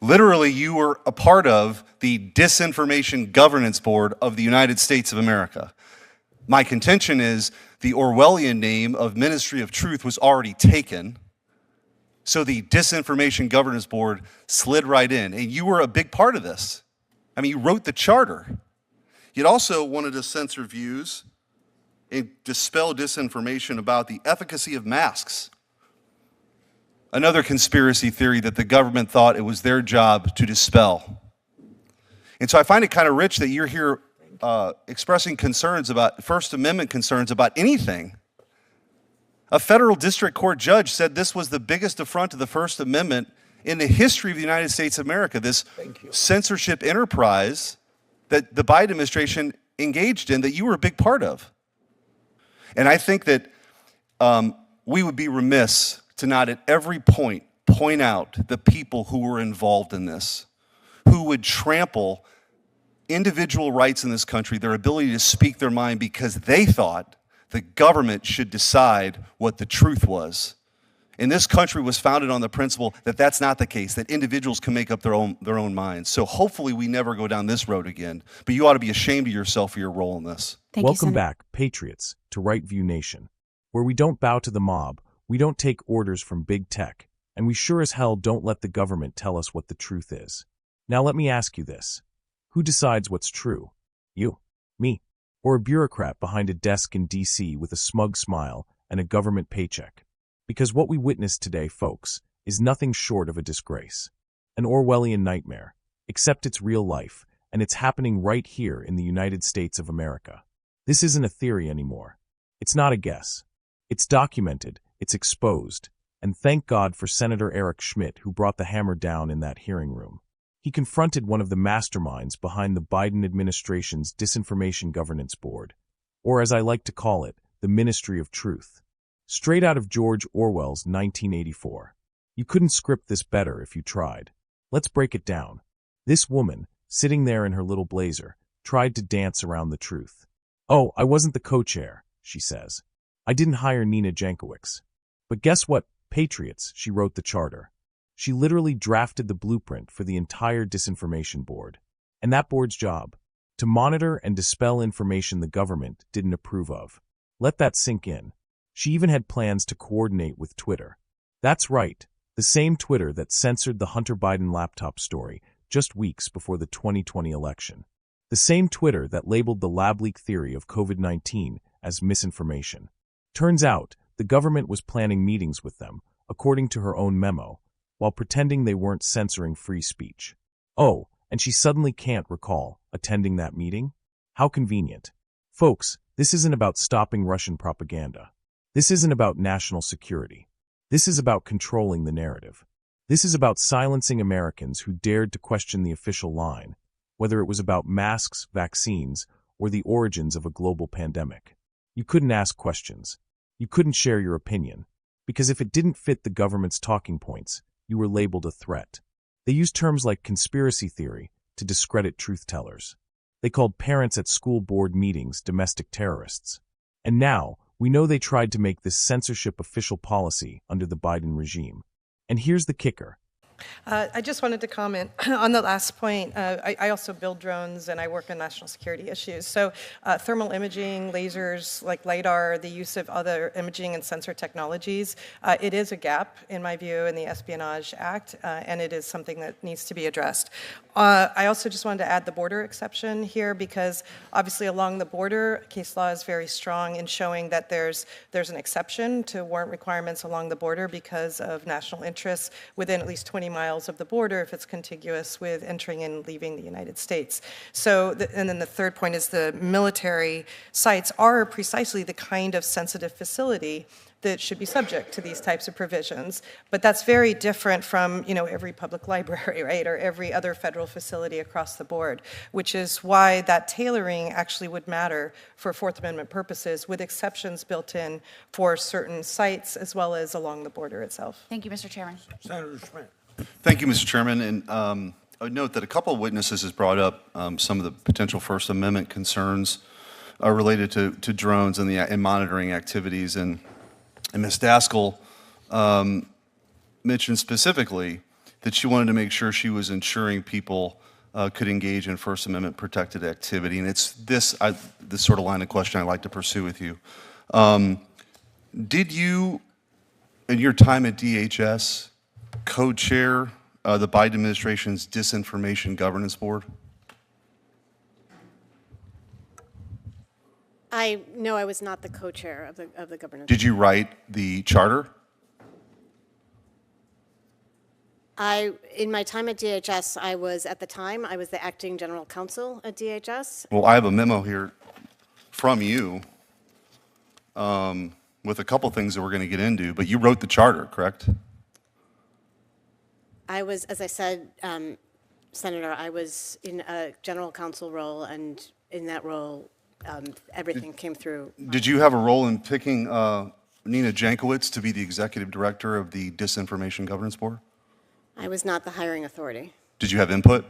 Literally, you were a part of the Disinformation Governance Board of the United States of America. My contention is the Orwellian name of Ministry of Truth was already taken, so the Disinformation Governance Board slid right in, and you were a big part of this. I mean, you wrote the charter. You'd also wanted to censor views and dispel disinformation about the efficacy of masks. Another conspiracy theory that the government thought it was their job to dispel. And so I find it kind of rich that you're here expressing concerns about First Amendment concerns about anything. A federal district court judge said this was the biggest affront to the First Amendment in the history of the United States of America, this censorship enterprise that the Biden administration engaged in that you were a big part of. And I think that we would be remiss to not at every point out the people who were involved in this, who would trample individual rights in this country, their ability to speak their mind because they thought the government should decide what the truth was. And this country was founded on the principle that that's not the case, that individuals can make up their own minds. So hopefully we never go down this road again, but you ought to be ashamed of yourself for your role in this. Welcome back, patriots, to Right View Nation, where we don't bow to the mob, we don't take orders from big tech, and we sure as hell don't let the government tell us what the truth is. Now let me ask you this. Who decides what's true? You, me, or a bureaucrat behind a desk in D.C. with a smug smile and a government paycheck? Because what we witnessed today, folks, is nothing short of a disgrace. An Orwellian nightmare, except it's real life, and it's happening right here in the United States of America. This isn't a theory anymore. It's not a guess. It's documented, it's exposed, and thank God for Senator Eric Schmitt who brought the hammer down in that hearing room. He confronted one of the masterminds behind the Biden administration's Disinformation Governance Board, or as I like to call it, the Ministry of Truth. Straight out of George Orwell's 1984. You couldn't script this better if you tried. Let's break it down. This woman, sitting there in her little blazer, tried to dance around the truth. Oh, I wasn't the co-chair, she says. I didn't hire Nina Jankowicz. But guess what, patriots, she wrote the charter. She literally drafted the blueprint for the entire Disinformation Board. And that board's job? To monitor and dispel information the government didn't approve of. Let that sink in. She even had plans to coordinate with Twitter. That's right, the same Twitter that censored the Hunter Biden laptop story just weeks before the 2020 election. The same Twitter that labeled the lab leak theory of COVID-19 as misinformation. Turns out, the government was planning meetings with them, according to her own memo, while pretending they weren't censoring free speech. Oh, and she suddenly can't recall attending that meeting? How convenient. Folks, this isn't about stopping Russian propaganda. This isn't about national security. This is about controlling the narrative. This is about silencing Americans who dared to question the official line, whether it was about masks, vaccines, or the origins of a global pandemic. You couldn't ask questions. You couldn't share your opinion, because if it didn't fit the government's talking points, you were labeled a threat. They used terms like conspiracy theory to discredit truth-tellers. They called parents at school board meetings domestic terrorists. And now, we know they tried to make this censorship official policy under the Biden regime. And here's the kicker. I just wanted to comment on the last point. I also build drones and I work on national security issues. So thermal imaging, lasers like LiDAR, the use of other imaging and sensor technologies, it is a gap, in my view, in the Espionage Act, and it is something that needs to be addressed. I also just wanted to add the border exception here because obviously along the border, case law is very strong in showing that there's an exception to warrant requirements along the border because of national interests within at least 20 miles of the border if it's contiguous with entering and leaving the United States. So, and then the third point is the military sites are precisely the kind of sensitive facility that should be subject to these types of provisions. But that's very different from, every public library, right, or every other federal facility across the board, which is why that tailoring actually would matter for Fourth Amendment purposes, with exceptions built in for certain sites as well as along the border itself. Thank you, Mr. Chairman. Senator Schmitt. Thank you, Mr. Chairman. And I would note that a couple of witnesses has brought up some of the potential First Amendment concerns related to drones and monitoring activities. And Ms. Daskell mentioned specifically that she wanted to make sure she was ensuring people could engage in First Amendment protected activity. And it's this sort of line of question I'd like to pursue with you. Did you, in your time at DHS, co-chair the Biden administration's Disinformation Governance Board? No, I was not the co-chair of the governance. Did you write the charter? In my time at DHS, I was the acting general counsel at DHS. Well, I have a memo here from you with a couple things that we're going to get into, but you wrote the charter, correct? I was, as I said, Senator, I was in a general counsel role, and in that role, everything came through. Did you have a role in picking Nina Jankowicz to be the executive director of the Disinformation Governance Board? I was not the hiring authority. Did you have input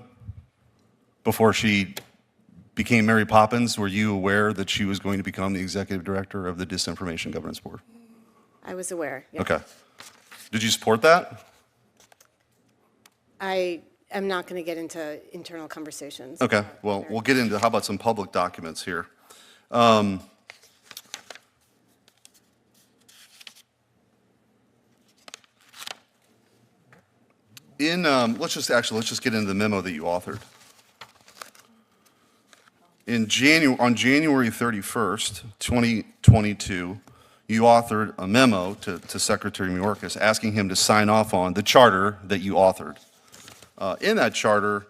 before she became Mary Poppins? Were you aware that she was going to become the executive director of the Disinformation Governance Board? I was aware, yes. Okay. Did you support that? I am not going to get into internal conversations. Okay, well, we'll get into, how about some public documents here? Let's just get into the memo that you authored. On January 31st, 2022, you authored a memo to Secretary Mayorkas asking him to sign off on the charter that you authored. In that charter,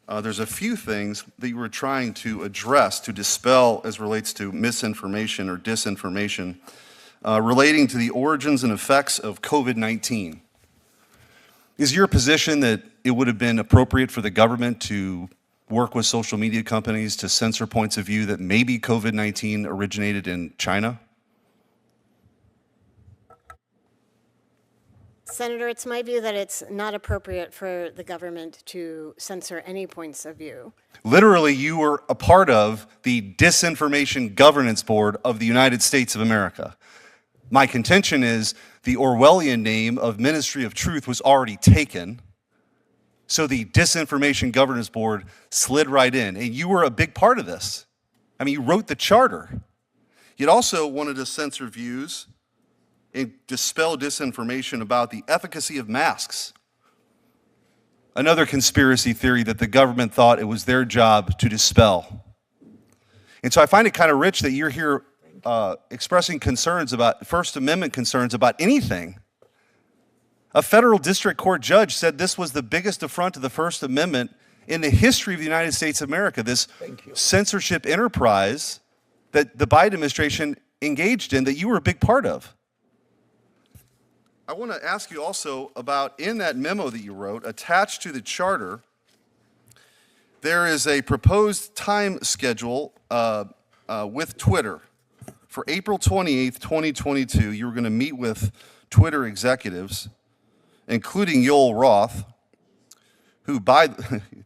there's a few things that you were trying to address, to dispel as relates to misinformation or disinformation relating to the origins and effects of COVID-19. Is your position that it would have been appropriate for the government to work with social media companies to censor points of view that maybe COVID-19 originated in China? Senator, it's my view that it's not appropriate for the government to censor any points of view. Literally, you were a part of the Disinformation Governance Board of the United States of America. My contention is the Orwellian name of Ministry of Truth was already taken, so the Disinformation Governance Board slid right in, and you were a big part of this. I mean, you wrote the charter. You'd also wanted to censor views and dispel disinformation about the efficacy of masks. Another conspiracy theory that the government thought it was their job to dispel. And so I find it kind of rich that you're here expressing concerns about First Amendment concerns about anything. A federal district court judge said this was the biggest affront to the First Amendment in the history of the United States of America, this censorship enterprise that the Biden administration engaged in that you were a big part of. I want to ask you also about, in that memo that you wrote, attached to the charter, there is a proposed time schedule with Twitter. For April 28th, 2022, you were going to meet with Twitter executives, including Yoel Roth, who by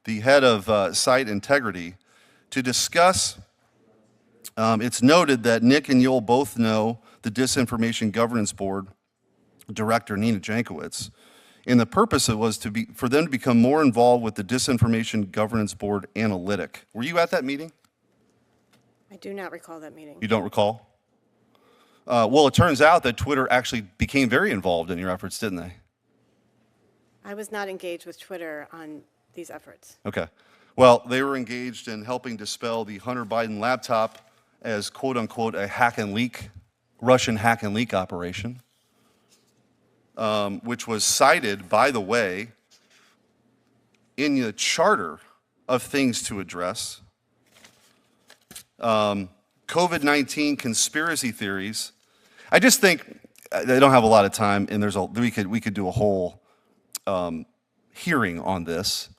the head of site integrity, to discuss, it's noted that Nick and Yoel both know the Disinformation Governance Board Director Nina Jankowicz, and the purpose was for them to become more involved with the Disinformation Governance Board analytic. Were you at that meeting? I do not recall that meeting. You don't recall? Well, it turns out that Twitter actually became very involved in your efforts, didn't they? I was not engaged with Twitter on these efforts. Okay. Well, they were engaged in helping dispel the Hunter Biden laptop as, quote unquote, a hack and leak, Russian hack and leak operation, which was cited, by the way, in the charter of things to address. COVID-19 conspiracy theories. I just think they don't have a lot of time, and we could do a whole hearing on this.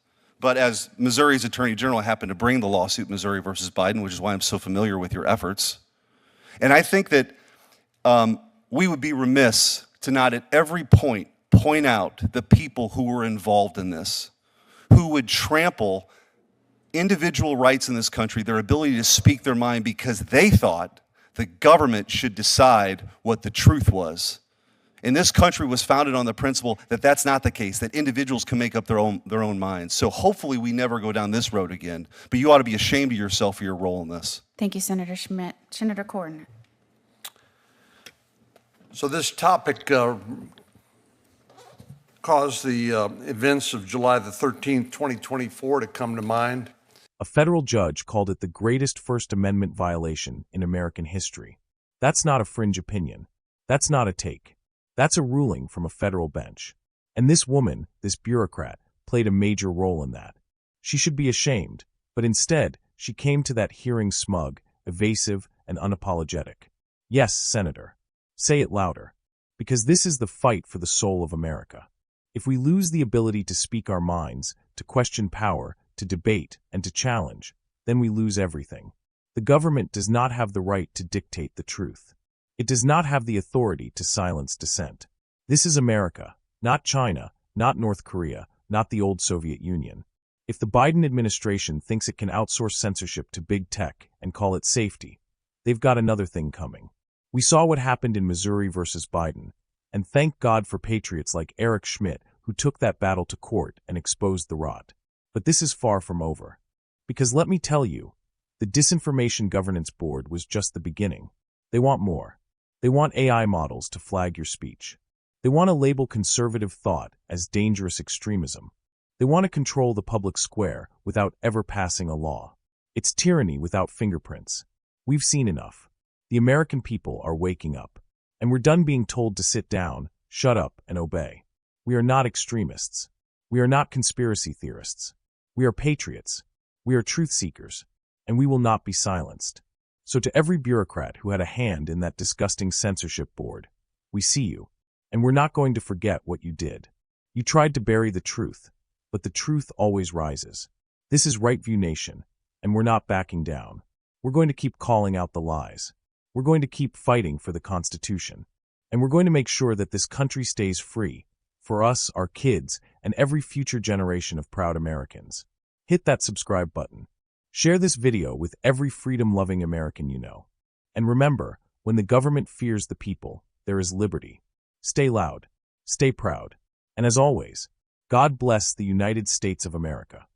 But as Missouri's Attorney General, I happen to bring the lawsuit Missouri versus Biden, which is why I'm so familiar with your efforts. And I think that we would be remiss to not at every point out the people who were involved in this, who would trample individual rights in this country, their ability to speak their mind because they thought the government should decide what the truth was. And this country was founded on the principle that that's not the case, that individuals can make up their own minds. So hopefully we never go down this road again. But you ought to be ashamed of yourself for your role in this. Thank you, Senator Schmitt. Senator Corn. So this topic caused the events of July the 13th, 2024 to come to mind. A federal judge called it the greatest First Amendment violation in American history. That's not a fringe opinion. That's not a take. That's a ruling from a federal bench. And this woman, this bureaucrat, played a major role in that. She should be ashamed, but instead, she came to that hearing smug, evasive, and unapologetic. Yes, Senator. Say it louder. Because this is the fight for the soul of America. If we lose the ability to speak our minds, to question power, to debate, and to challenge, then we lose everything. The government does not have the right to dictate the truth. It does not have the authority to silence dissent. This is America, not China, not North Korea, not the old Soviet Union. If the Biden administration thinks it can outsource censorship to big tech and call it safety, they've got another thing coming. We saw what happened in Missouri versus Biden, and thank God for patriots like Eric Schmitt who took that battle to court and exposed the rot. But this is far from over. Because let me tell you, the Disinformation Governance Board was just the beginning. They want more. They want AI models to flag your speech. They want to label conservative thought as dangerous extremism. They want to control the public square without ever passing a law. It's tyranny without fingerprints. We've seen enough. The American people are waking up. And we're done being told to sit down, shut up, and obey. We are not extremists. We are not conspiracy theorists. We are patriots. We are truth seekers. And we will not be silenced. So to every bureaucrat who had a hand in that disgusting censorship board, we see you, and we're not going to forget what you did. You tried to bury the truth, but the truth always rises. This is Right View Nation, and we're not backing down. We're going to keep calling out the lies. We're going to keep fighting for the Constitution, and we're going to make sure that this country stays free, for us, our kids, and every future generation of proud Americans. Hit that subscribe button. Share this video with every freedom-loving American you know. And remember, when the government fears the people, there is liberty. Stay loud, stay proud, and as always, God bless the United States of America.